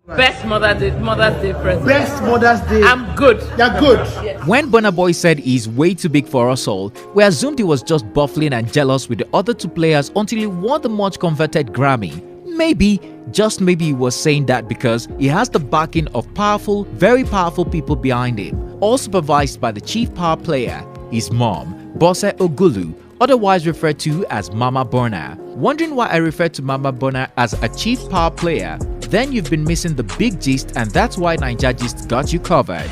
Best Mother's Day present. Best Mother's Day. I'm good. You're good. Yes. When Burna Boy said he's way too big for us all, we assumed he was just buffling and jealous with the other two players until he won the much converted Grammy. Maybe, just maybe he was saying that because he has the backing of powerful, very powerful people behind him, all supervised by the chief power player, his mom, Bose Ogulu, otherwise referred to as Mama Burna. Wondering why I refer to Mama Burna as a chief power player? Then you've been missing the big gist, and that's why Naijagist got you covered.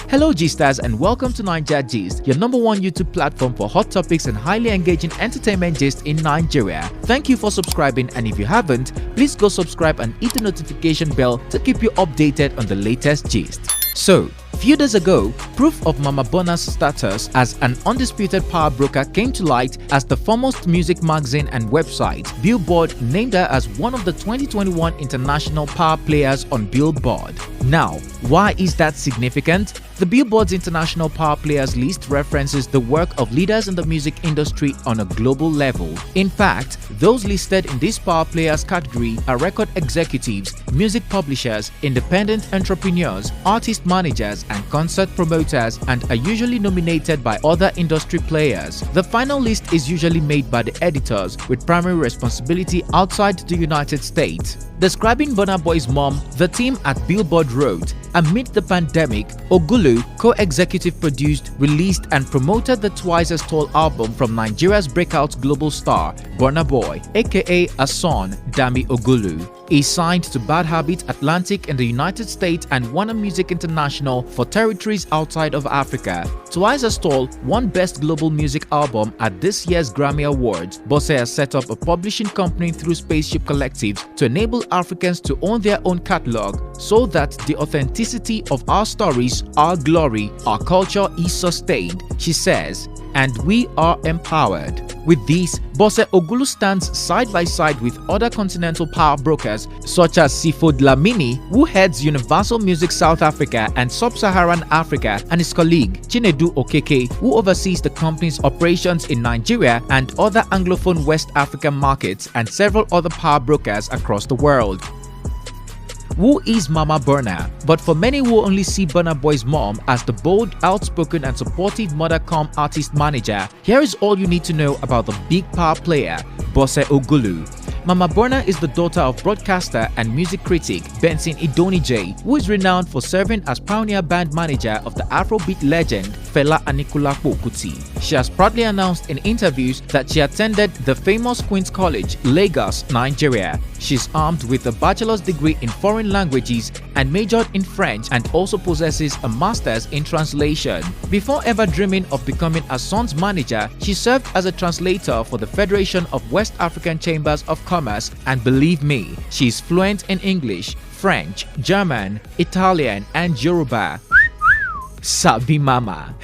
Hello Gstars and welcome to Naijagist, your #1 YouTube platform for hot topics and highly engaging entertainment gist in Nigeria. Thank you for subscribing, and if you haven't, please go subscribe and hit the notification bell to keep you updated on the latest gist. So, few days ago, proof of Mama Burna's status as an undisputed power broker came to light as the foremost music magazine and website, Billboard, named her as one of the 2021 international power players on Billboard. Now, why is that significant? The Billboard's International Power Players list references the work of leaders in the music industry on a global level. In fact, those listed in this Power Players category are record executives, music publishers, independent entrepreneurs, artist managers, and concert promoters, and are usually nominated by other industry players. The final list is usually made by the editors, with primary responsibility outside the United States. Describing Burna Boy's mom, the team at Billboard wrote, "Amid the pandemic, Ogulu co-executive produced, released and promoted the twice as tall album from Nigeria's breakout global star, Burna Boy, aka a son, Damini Ogulu. He signed to Bad Habit Atlantic in the United States and won a Music International for territories outside of Africa. Twice as Tall won Best Global Music Album at this year's Grammy Awards. Bose has set up a publishing company through Spaceship Collectives to enable Africans to own their own catalog so that the authenticity of our stories, our glory, our culture is sustained," she says, "and we are empowered." With this, Bose Ogulu stands side by side with other continental power brokers such as Sifo Dlamini, who heads Universal Music South Africa and Sub-Saharan Africa, and his colleague Chinedu Okeke, who oversees the company's operations in Nigeria and other Anglophone West African markets, and several other power brokers across the world. Who is Mama Burna? But for many who only see Burna Boy's mom as the bold, outspoken and supportive mother-cum-artist manager, here is all you need to know about the big power player, Bose Ogulu. Mama Burna is the daughter of broadcaster and music critic Benson Idonije, who is renowned for serving as pioneer band manager of the Afrobeat legend Fela Anikulapo Kuti. She has proudly announced in interviews that she attended the famous Queen's College, Lagos, Nigeria. She's armed with a bachelor's degree in foreign languages and majored in French, and also possesses a master's in translation. Before ever dreaming of becoming her son's manager, she served as a translator for the Federation of West African Chambers of Commerce, and believe me, she is fluent in English, French, German, Italian, and Yoruba. Sabi Mama.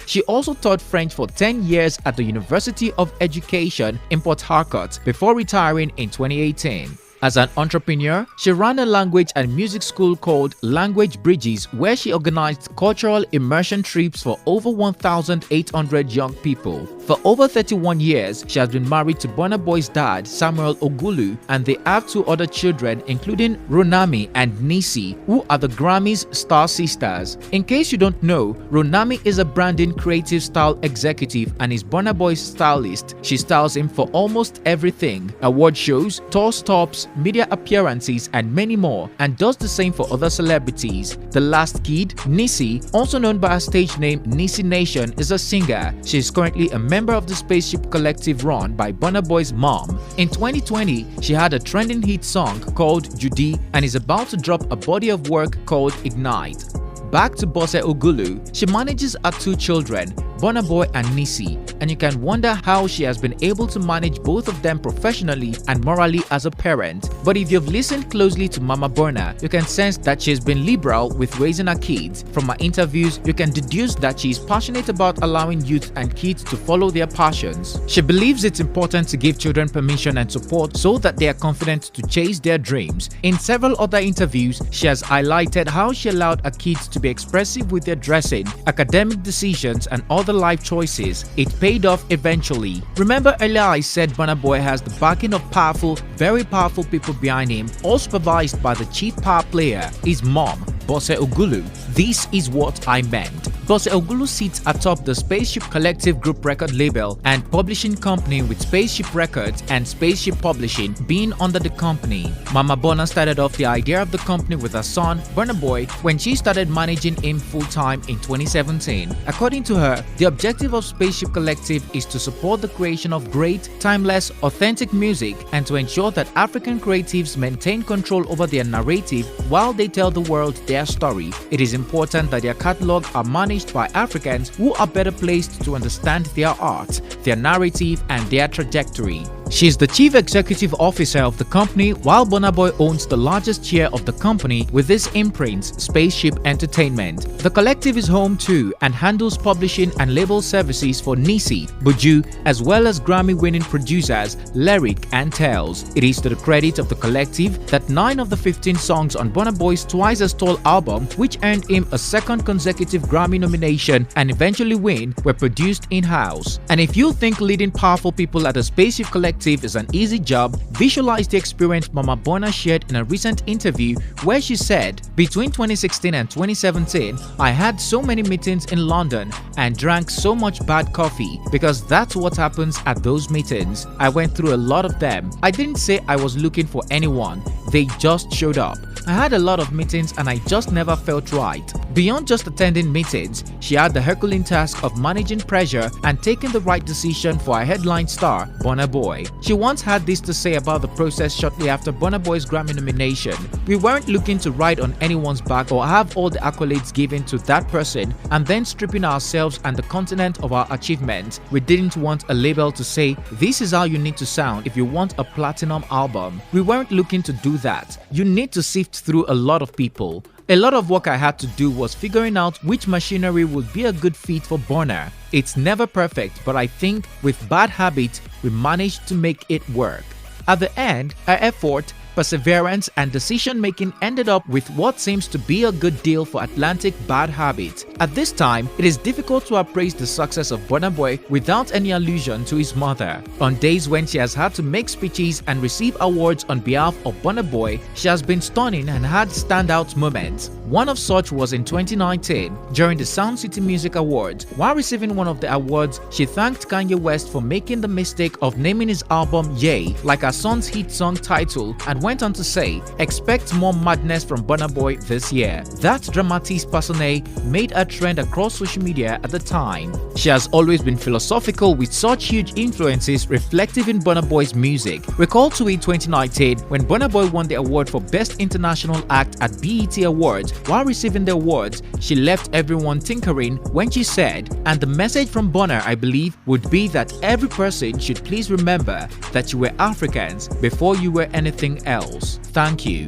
She also taught French for 10 years at the University of Education in Port Harcourt before retiring in 2018. As an entrepreneur, she ran a language and music school called Language Bridges, where she organized cultural immersion trips for over 1,800 young people. For over 31 years, she has been married to Burna Boy's dad, Samuel Ogulu, and they have 2 other children, including Ronami and Nisi, who are the Grammy's star sisters. In case you don't know, Ronami is a branding creative style executive and is Burna Boy's stylist. She styles him for almost everything: award shows, tour stops, media appearances, and many more, and does the same for other celebrities. The last kid, Nisi, also known by her stage name Nisi Nation, is a singer. She is currently a member of the Spaceship Collective run by Burna Boy's mom. In 2020, she had a trending hit song called Judy and is about to drop a body of work called Ignite. Back to Bose Ogulu, she manages her 2 children, Burna Boy and Nisi, and you can wonder how she has been able to manage both of them professionally and morally as a parent. But if you've listened closely to Mama Burna, you can sense that she has been liberal with raising her kids. From her interviews, you can deduce that she is passionate about allowing youth and kids to follow their passions. She believes it's important to give children permission and support so that they are confident to chase their dreams. In several other interviews, she has highlighted how she allowed her kids to be expressive with their dressing, academic decisions, and other other life choices, it paid off eventually. Remember earlier I said Burna Boy has the backing of powerful, very powerful people behind him, all supervised by the chief power player, his mom, Bose Ogulu. This is what I meant. Bose Ogulu sits atop the Spaceship Collective Group record label and publishing company, with Spaceship Records and Spaceship Publishing being under the company. Mama Burna started off the idea of the company with her son, Burna Boy, when she started managing him full-time in 2017. According to her, the objective of Spaceship Collective is to support the creation of great, timeless, authentic music and to ensure that African creatives maintain control over their narrative while they tell the world their story. It is important that their catalog are managed by Africans who are better placed to understand their art, their narrative, and their trajectory. She is the chief executive officer of the company, while Burna Boy owns the largest share of the company with his imprint, Spaceship Entertainment. The collective is home to and handles publishing and label services for Nisi, Buju, as well as Grammy-winning producers Lyric and Tales. It is to the credit of the collective that 9 of the 15 songs on Burna Boy's Twice as Tall album, which earned him a second consecutive Grammy nomination and eventually win, were produced in-house. And if you think leading powerful people at the Spaceship Collective is an easy job, visualize the experience Mama Burna shared in a recent interview where she said, "Between 2016 and 2017, I had so many meetings in London and drank so much bad coffee because that's what happens at those meetings. I went through a lot of them. I didn't say I was looking for anyone. They just showed up. I had a lot of meetings and I just never felt right." Beyond just attending meetings, she had the Herculean task of managing pressure and taking the right decision for her headline star, Burna Boy. She once had this to say about the process shortly after Burna Boy's Grammy nomination: "We weren't looking to ride on anyone's back or have all the accolades given to that person and then stripping ourselves and the continent of our achievements. We didn't want a label to say, 'This is how you need to sound if you want a platinum album.' We weren't looking to do that. You need to sift through a lot of people. A lot of work I had to do was figuring out which machinery would be a good fit for Burna. It's never perfect, but I think with Bad Habit, we managed to make it work." At the end, her effort, perseverance, and decision-making ended up with what seems to be a good deal for Atlantic Bad Habit. At this time, it is difficult to appraise the success of Burna Boy without any allusion to his mother. On days when she has had to make speeches and receive awards on behalf of Burna Boy, she has been stunning and had standout moments. One of such was in 2019 during the Sound City Music Awards. While receiving one of the awards, she thanked Kanye West for making the mistake of naming his album Yay like her son's hit song title, and went on to say, "Expect more madness from Burna Boy this year." That dramatis personae made a trend across social media at the time. She has always been philosophical, with such huge influences reflective in Burna Boy's music. Recall to it 2019 when Burna Boy won the award for Best International Act at BET Awards. While receiving the awards, she left everyone tinkering when she said, "And the message from Burna, I believe, would be that every person should please remember that you were Africans before you were anything else. Thank you."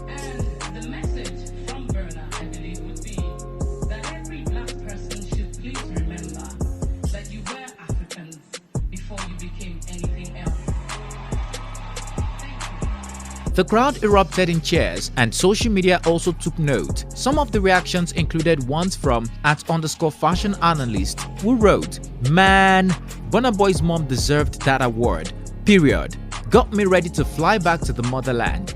And the message from Burna, I believe, would be that every black person should please remember that you were Africans before you became anything else. Thank you. The crowd erupted in cheers, and social media also took note. Some of the reactions included ones from @_fashion_analyst, who wrote, "Man, Burna Boy's mom deserved that award. Period. Got me ready to fly back to the motherland.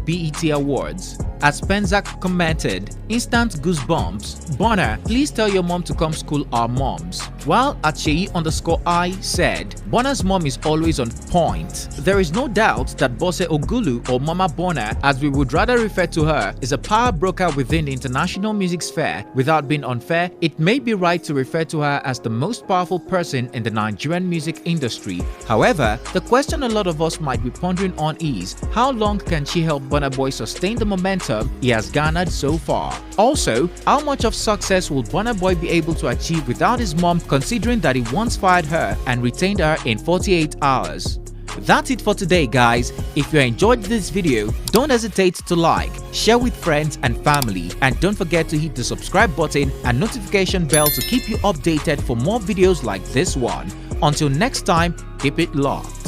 #BET Awards." As Penzak commented, "Instant goosebumps. Burna, please tell your mom to come school our moms." While @Sheyi_I said, "Burna's mom is always on point. There is no doubt that Bose Ogulu, or Mama Burna as we would rather refer to her, is a power broker within the international music sphere. Without being unfair, it may be right to refer to her as the most powerful person in the Nigerian music industry. However, the question a lot of us might be pondering on is, how long can she help Burna Boy sustain the momentum he has garnered so far? Also, how much of success will Burna Boy be able to achieve without his mom, considering that he once fired her and retained her in 48 hours? That's it for today, guys. If you enjoyed this video, don't hesitate to like, share with friends and family, and don't forget to hit the subscribe button and notification bell to keep you updated for more videos like this one. Until next time, keep it locked.